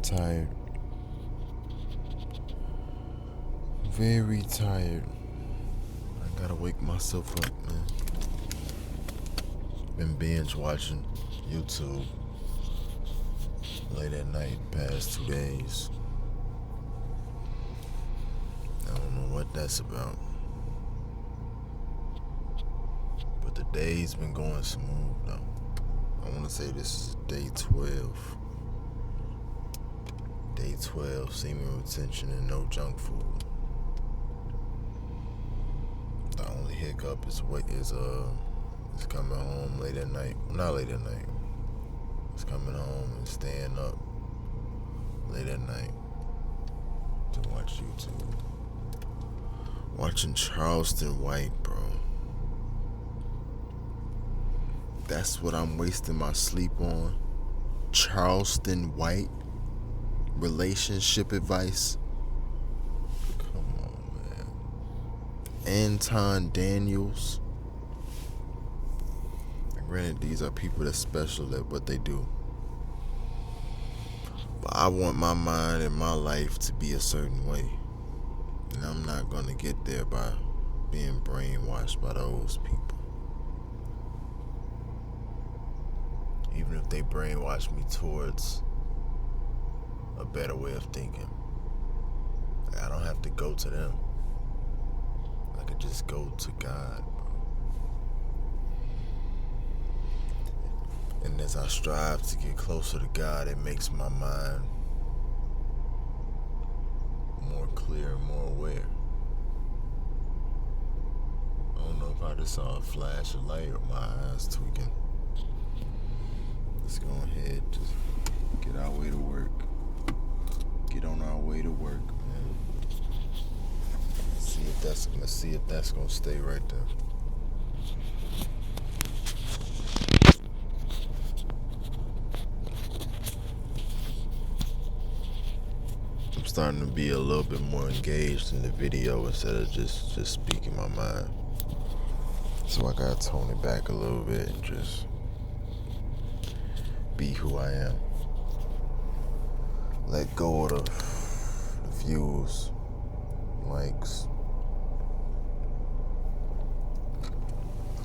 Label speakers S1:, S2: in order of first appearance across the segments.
S1: tired. Very tired. I gotta wake myself up, man. Been binge watching YouTube late at night past 2 days. I don't know what that's about. But the day's been going smooth though. I want to say this is day 12. Day 12, semen retention and no junk food. The only hiccup is coming home late at night. Well, not late at night. It's coming home and staying up late at night to watch YouTube. Watching Charleston White, bro. That's what I'm wasting my sleep on. Charleston White. Relationship advice. Come on, man. Anton Daniels. And granted, these are people that's special at what they do. But I want my mind and my life to be a certain way. And I'm not going to get there by being brainwashed by those people. Even if they brainwash me towards a better way of thinking. I don't have to go to them. I could just go to God, bro. And as I strive to get closer to God, it makes my mind more clear and more aware. I don't know if I just saw a flash of light or my eyes tweaking. Let's go ahead, just get our way to work. Get on our way to work, man. Let's see if that's gonna stay right there. I'm starting to be a little bit more engaged in the video instead of just speaking my mind. So I gotta tone it back a little bit and just be who I am. Let go of the views, likes.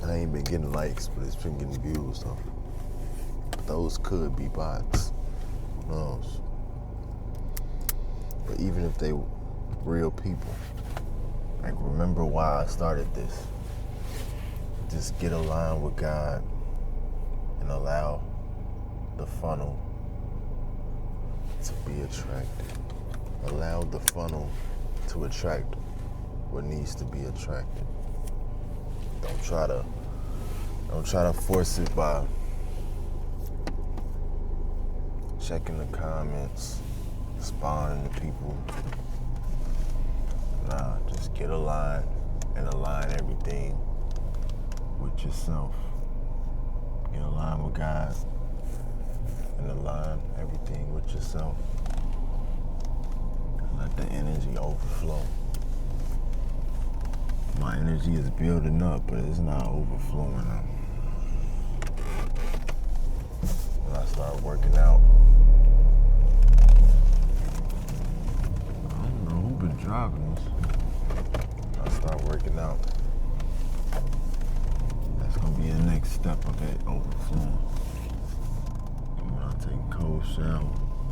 S1: I ain't been getting likes, but it's been getting views though. Those could be bots. Who knows? But even if they real people, like, remember why I started this. Just get aligned with God and allow the funnel to be attracted. Allow the funnel to attract what needs to be attracted. Don't try to force it by checking the comments, responding to people. Nah, just get aligned and align everything with yourself. Get aligned with God and align everything with yourself. Let the energy overflow. My energy is building up, but it's not overflowing now. When I start working out, I don't know who been driving this. When I start working out, that's gonna be the next step of it overflowing. And when I take a cold shower,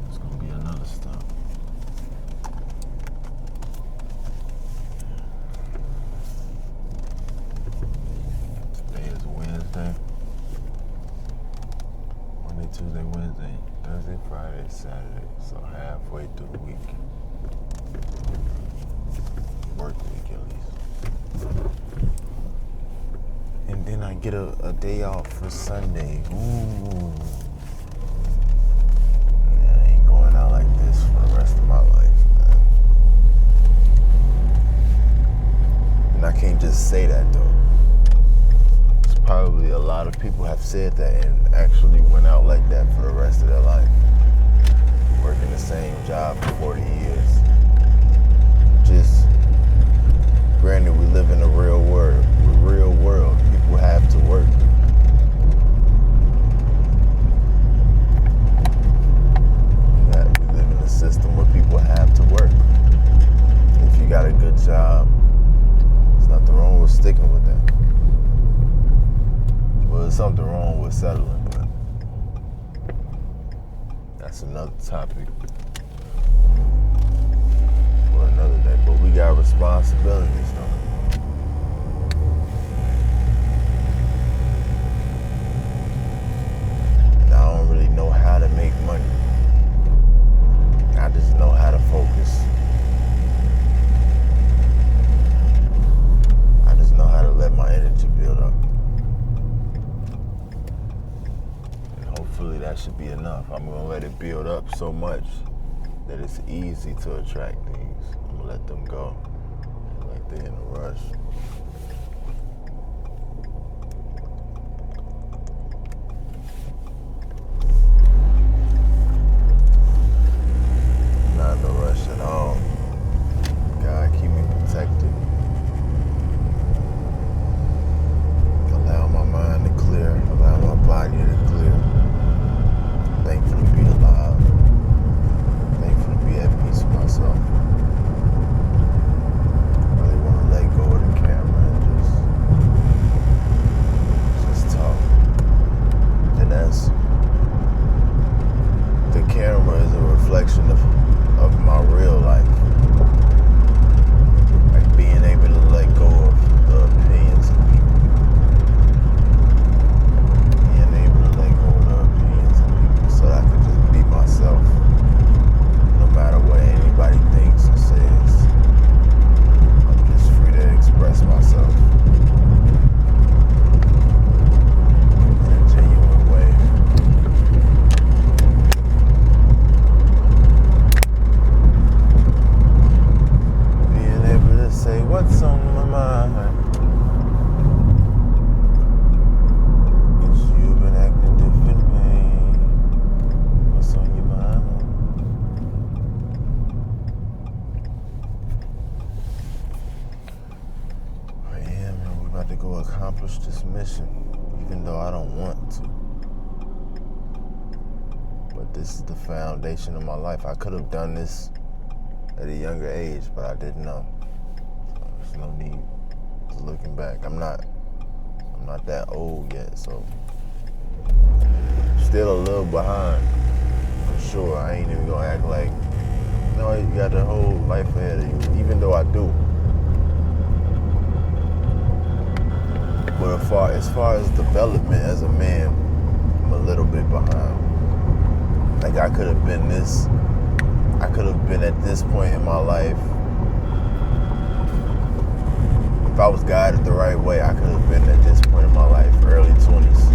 S1: it's gonna be another step. Monday, Tuesday, Wednesday, Thursday, Friday, Saturday. So halfway through the week. Work week at least. And then I get a day off for Sunday. Ooh. Man, I ain't going out like this for the rest of my life, man. And I can't just say that though. Probably a lot of people have said that and actually went out like that for the rest of their life. Working the same job for 40 years. Just, granted, we live in a real world. People have to work. We live in That's another topic for another day. But we got responsibilities, though. And I don't really know how to make money. I just know how to focus. I just know how to let my energy build up. And hopefully that should be enough. I'm going to let it build up so much that it's easy to attract things. I'm going to let them go like they're in a rush. Not in a rush at all. God, keep me protected. Allow my mind to clear. Allow my body to clear. Thankful to be alive. Thankful to be at peace with myself. I really want to let go of the camera and just talk. And that's the camera is a reflection of my real life. Like being able to let go of the opinions of people. Being able to let go of the opinions of people so that I can just be myself. No matter what anybody thinks or says. I'm just free to express myself in a genuine way. Being able to say what's on my mind. It's you been acting different, babe. What's on your mind? Oh yeah, man, we're about to go accomplish this mission, even though I don't want to. But this is the foundation of my life. I could have done this at a younger age, but I didn't know. So there's no need to looking back. I'm not that old yet, so still a little behind, for sure. I ain't even gonna act like, no, you got the whole life ahead of you, even though I do. But as far as development as a man, I'm a little bit behind. Like I could have been at this point in my life. If I was guided the right way, I could have been at this point in my life, early 20s.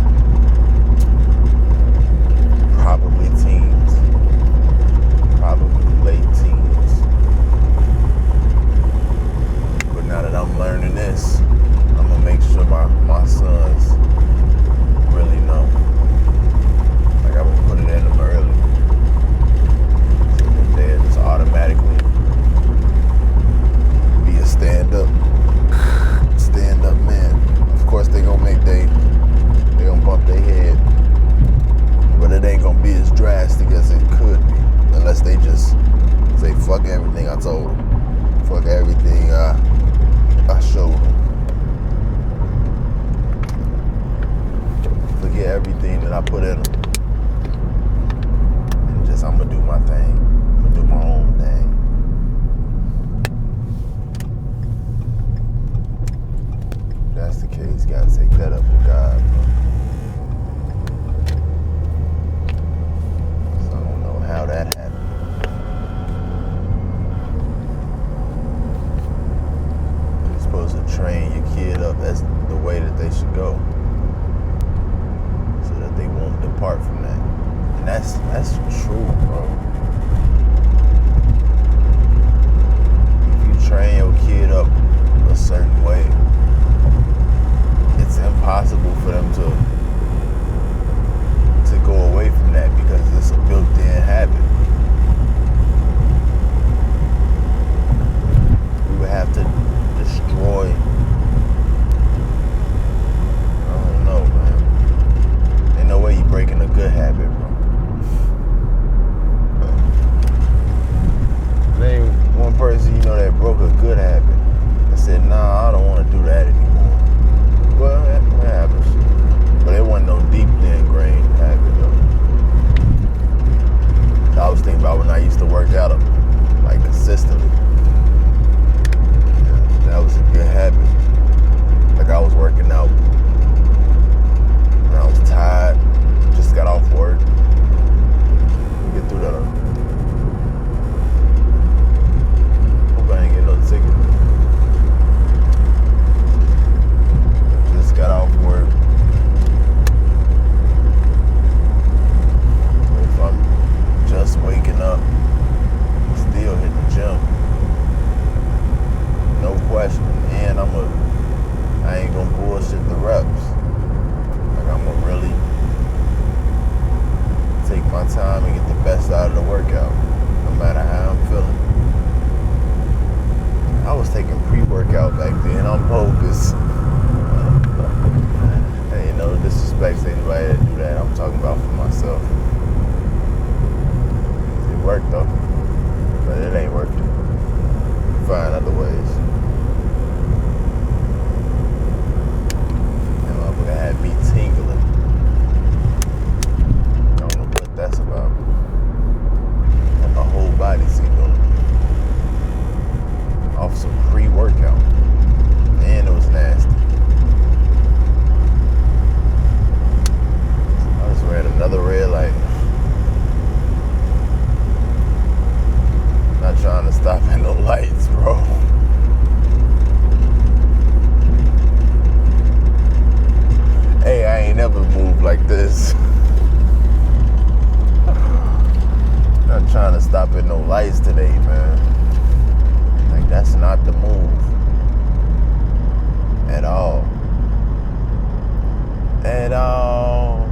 S1: Probably teens. Probably late teens. But now that I'm learning this, I'm gonna make sure my sons really know. Like I'm gonna put it in them early. So that they'll just automatically be a stand-up man. Of course they gonna bump their head. But it ain't gonna be as drastic as it could be. Unless they just say, fuck everything I told them. Fuck everything I showed them. Forget everything that I put in them. And just, I'm gonna do my thing. I'm gonna do my own thing. If that's the case, gotta take that up with God, bro. So I don't know how that happened. You're supposed to train your kid up as the way that they should go, so that they won't depart from that. And that's true, bro. If you train your kid up a certain way, it's impossible for them to go away from that because it's a built-in habit. We would have to destroy. I don't know, man. Ain't no way you breaking a good habit, bro. Name one person you know that broke a good habit and said, nah, I don't want to do that anymore. Well, that happens. But time and get the best out of the workout, no matter how I'm feeling. I was taking pre-workout back then. I'm bogus. Hey, no disrespect to anybody that do that. I'm talking about for myself. It worked though, but it ain't working. Find other ways. That motherfucker had me tingling. I don't know what that's about. And my whole body tingling. Off some pre-workout. And it was nasty. I just ran another red light. Not trying to stop at no lights, bro. Hey, I ain't never moved like this. Not trying to stop at no lights today, man. Like, that's not the move. At all. At all.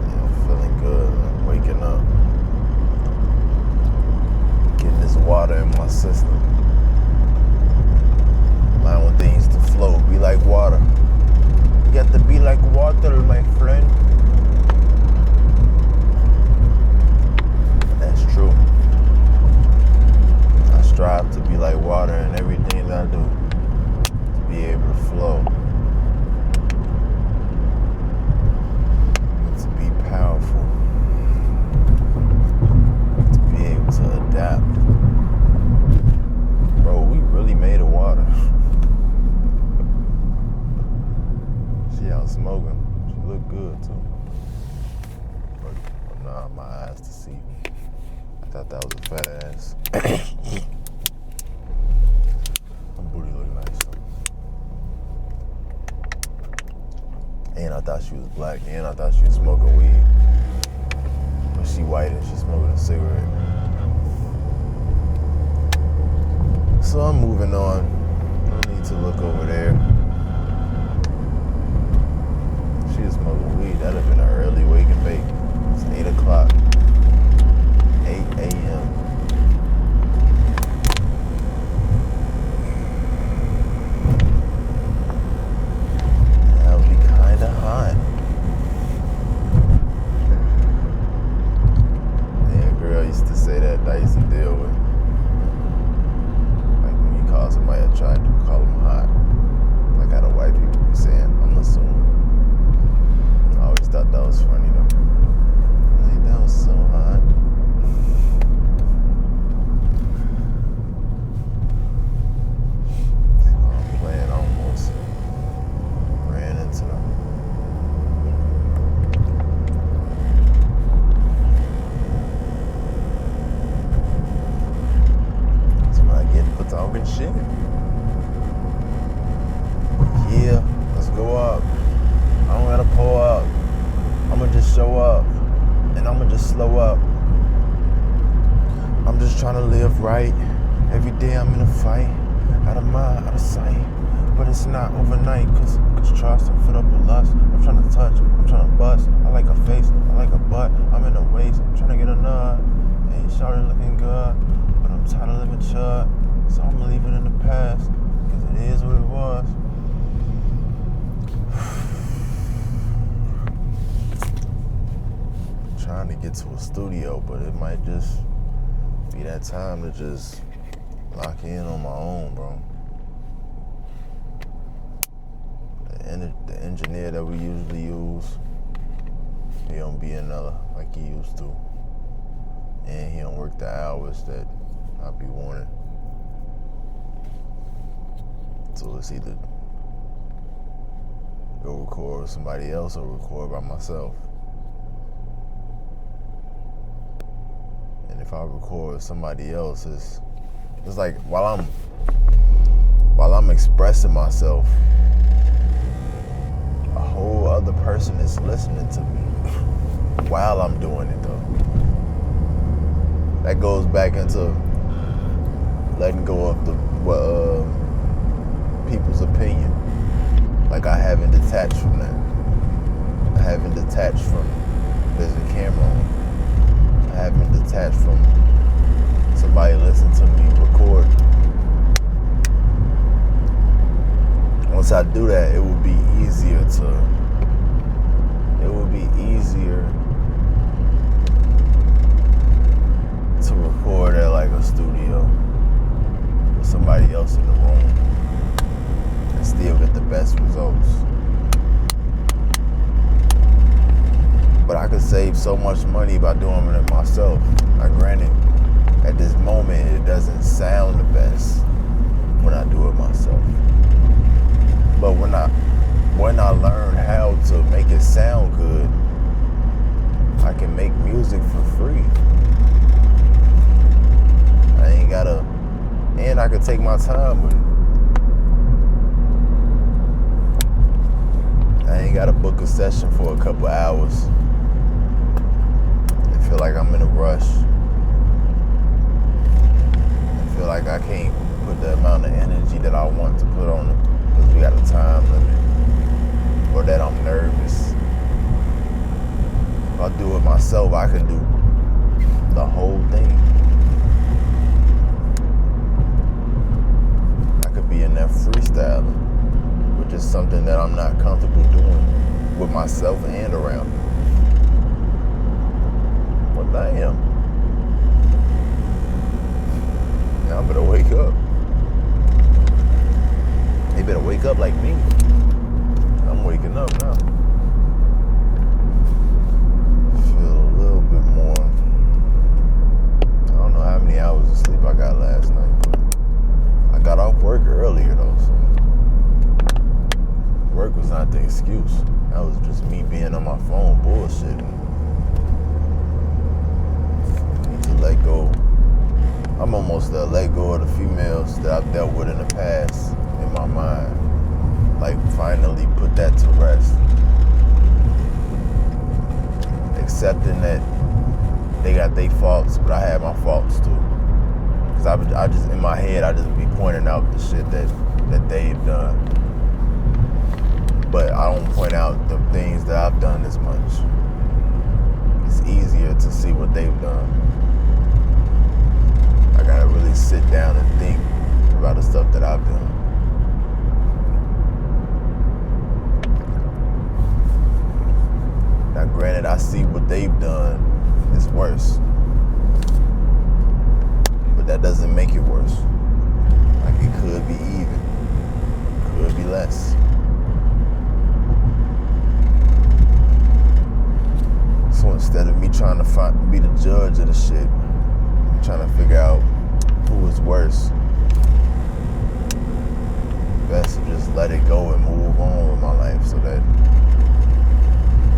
S1: Yeah, I'm feeling good. I'm waking up. Getting this water in my system. Allowing things to flow. Be like water. You got to be like water, my friend. That's true. I strive to be like water in everything that I do. To be able to flow. And to be powerful. To be able to adapt. Bro, we really made of water. She out smoking. She look good too. But nah, my eyes deceive me. I thought that was a fat ass. Her booty look nice though. And I thought she was black. And I thought she was smoking weed. But she white and she smoking a cigarette. So I'm moving on. No need to look over there. She was smoking weed. That'd have been an early wake and bake. It's 8 o'clock. 8 a.m. That would be kind of hot. Yeah, a girl used to say that I used to deal with. Like when you call somebody attractive, call them hot. Like how the white people be saying, I'm assuming. I always thought that was funny though. Like, that was so hot. I'm playing almost. Ran into them. Somebody getting for talking shit. Yeah, let's go up. I don't gotta pull up. I'ma just show up. And I'ma just slow up. I'm just trying to live right. Every day I'm in a fight. Out of mind, out of sight. But it's not overnight, cause trust and fit up with lust. I'm trying to touch, I'm trying to bust. I like a face, I like a butt. I'm in a waist, I'm trying to get a nut. Hey, shawty looking good, but I'm tired of living chud. So I'ma leave it in the past, cause it is what it was. Trying to get to a studio, but it might just be that time to just lock in on my own, bro. The engineer that we usually use, he don't be in there like he used to. And he don't work the hours that I be wanting. So it's either go record with somebody else or record by myself. And if I record with somebody else, it's like while I'm expressing myself, a whole other person is listening to me while I'm doing it though. That goes back into letting go of people's opinion. Like I haven't detached from that. haven't detached from there's a camera on. I haven't detached from somebody listening to me record. Once I do that, it will be easier to record at like a studio with somebody else in the room and still get the best results. But I could save so much money by doing it myself. Now granted, at this moment it doesn't sound the best when I do it myself. But when I learn how to make it sound good, I can make music for free. And I can take my time with it. I ain't gotta book a session for a couple hours and feel like I'm in a rush. I feel like I can't put the amount of energy that I want to put on it because we got a time limit, or that I'm nervous. If I do it myself, I can do the whole thing. I could be in there freestyling, which is something that I'm not comfortable doing with myself and around. Well, damn. Now I better wake up. They better wake up like me. I'm waking up now. Feel a little bit more. I don't know how many hours of sleep I got last night, but I got off work earlier though, so work was not the excuse. That was just me being on my phone bullshitting. I need to let go. I'm almost to let go of the females that I've dealt with in the past in my mind. Like finally put that to rest. Accepting that they got their faults, but I had my faults too. Cause I just in my head I just be pointing out the shit that they've done, but I don't point out the things that I've done as much. It's easier to see what they've done. I gotta really sit down and think about the stuff that I've done. Now granted, I see what they've done is worse, but that doesn't make it worse. Like it could be even, could be less. So instead of me trying to be the judge of the shit, I'm trying to figure out who is worse. Best to just let it go and move on with my life so that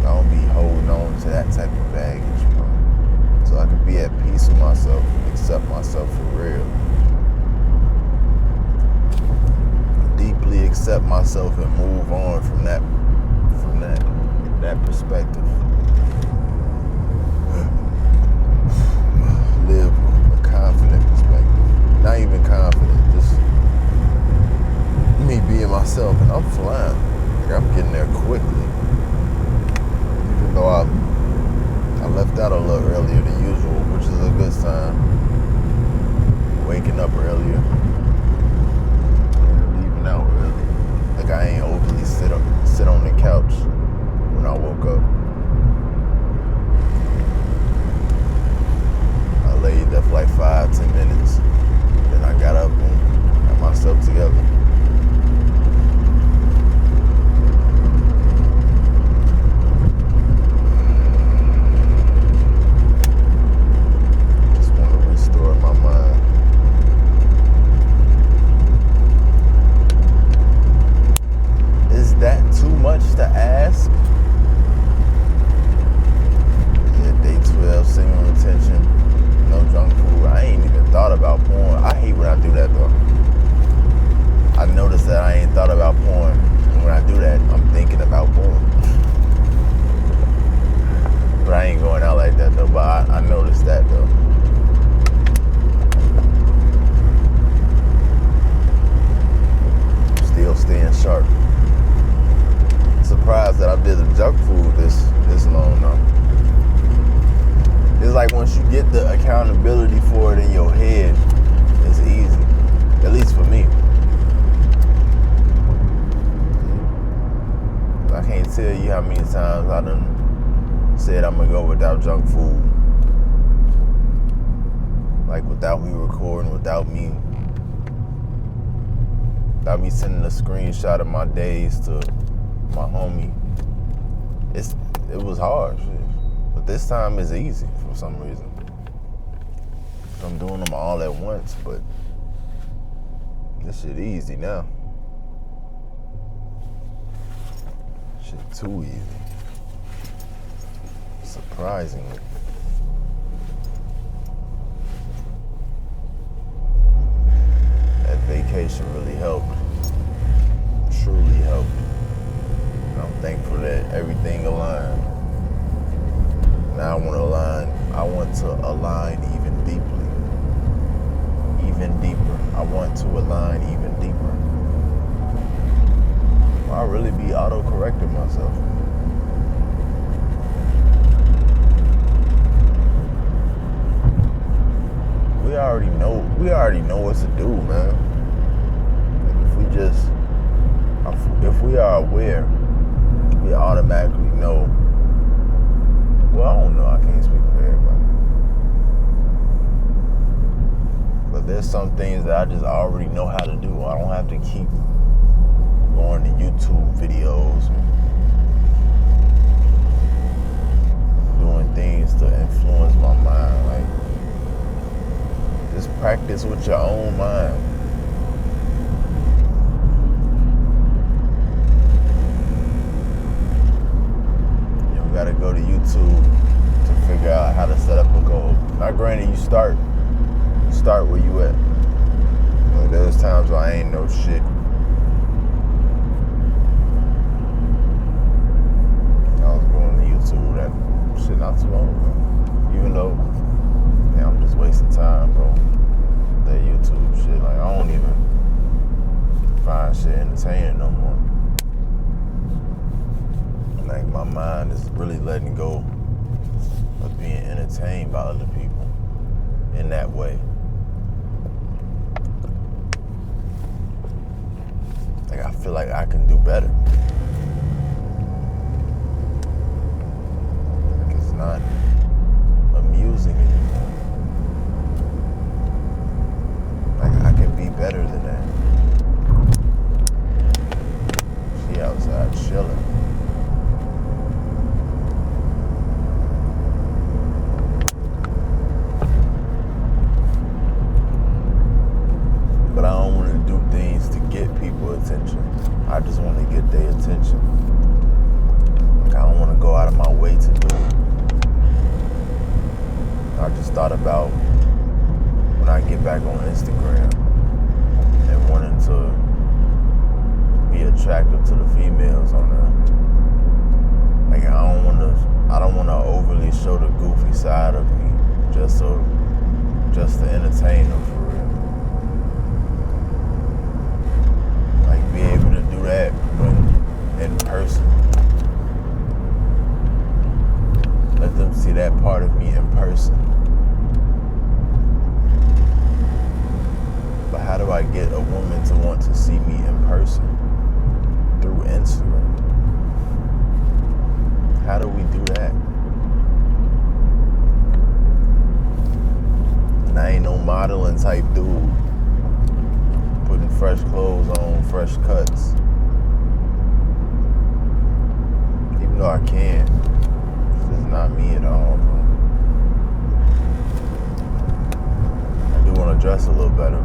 S1: I don't be holding on to that type of baggage, you know? So I can be at peace with myself, accept myself for real. Deeply accept myself and move on from that perspective. Live a confident perspective. Not even confident, just me being myself, and I'm flying. Like I'm getting there quickly. Even though I left out a little earlier than usual, which is a good sign. Waking up earlier. Leaving out early. Like I ain't overly sit on the couch when I woke up. I laid there for like 5-10 minutes. Then I got up and got myself together. Just want to restore my mind. Is that too much to ask? Yeah, day 12, single retention. No junk food. I ain't even thought about porn. I hate when I do that though. I noticed that I ain't thought about porn. And when I do that, I'm thinking about porn. But I ain't going out like that though. But I noticed that though. Still staying sharp. Surprised that I did the junk food this long now. It's like once you get the accountability for it in your head, it's easy. At least for me. I can't tell you how many times I done said I'm gonna go without junk food. Like without me recording, without me sending a screenshot of my days to my homie. It was hard, shit. But this time it's easy for some reason. I'm doing them all at once, but this shit easy now. Shit too easy. Surprisingly. That vacation really helped. Truly helped. And I'm thankful that everything aligned. Now I want to align even deeply. Even deeper. I want to align even deeper. I'll really be auto-correcting myself. We already know what to do, man. If we are aware, we automatically know. Well, I don't know, I can't speak for everybody. But there's some things that I just already know how to do. I don't have to keep going to YouTube videos and doing things to influence my mind. Like, just practice with your own mind. You gotta go to YouTube to figure out how to set up a goal. Now, granted, you start where you at. You know, there's times where I ain't know shit. I was going to YouTube that shit not too long ago. Even though, yeah, I'm just wasting time, bro. That YouTube shit, like, I don't even find shit entertaining no more. Like, my mind is really letting go of being entertained by other people in that way. Like, I feel like I can do better. Like, it's not amusing anymore. Like, I can be better than that. She outside chilling. But I don't want to do things to get people attention. I just want to get their attention. Like, I don't want to go out of my way to do it. I just thought about when I get back on Instagram and wanting to be attractive to the females on there. Like, I don't want to overly show the goofy side of me just to entertain them for real. Like, be able to do that when in person. Let them see that part of me in person. But how do I get a woman to want to see me in person? Through Instagram. How do we do that? And I ain't no modeling type dude. Putting fresh clothes on, fresh cuts. Even though I can. It's just not me at all, bro. I do want to dress a little better.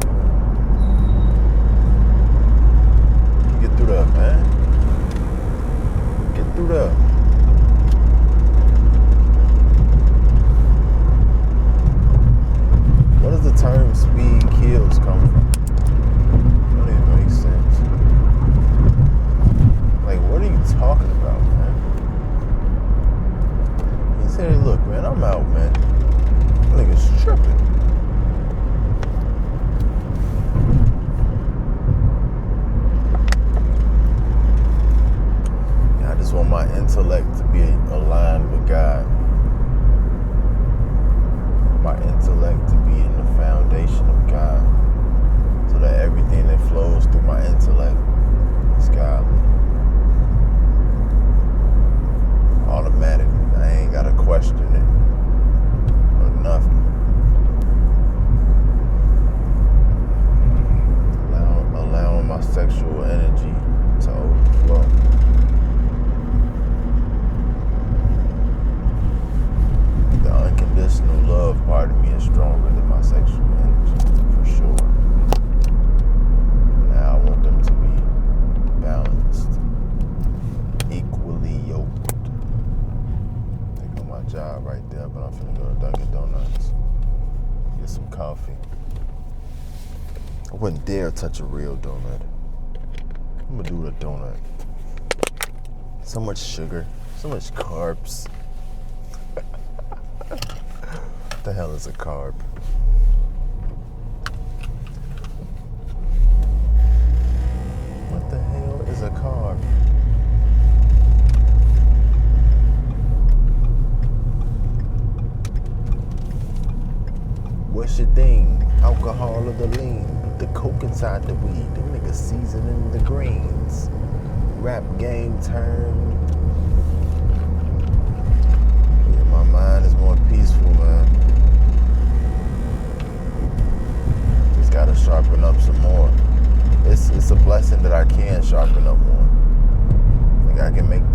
S1: Get through that, man. Get through that. What does the term speed kills come from? That don't even make sense. Like, what are you talking about, man? He said, hey, look, man, I'm out, man. That nigga's tripping. I just want my my intellect to be aligned with God. My intellect to be in the foundation of God. So that everything that flows through my intellect is godly. Automatically. I ain't gotta question it or nothing. Allowing my sexual energy to overflow. The unconditional love part of me is stronger than my sexual energy, for sure. Now I want them to be balanced, equally yoked. There go my job right there, but I'm finna go to Dunkin' Donuts, get some coffee. I wouldn't dare touch a real donut. I'm gonna do with a donut. So much sugar, so much carbs. What the hell is a carb? What the hell is a carb? What's your thing? Alcohol or the lean? The coke inside the weed. Them niggas seasoning the greens. Rap game turned. Yeah, my mind is more peaceful, man. Just gotta sharpen up some more. It's a blessing that I can sharpen up more. Like I can make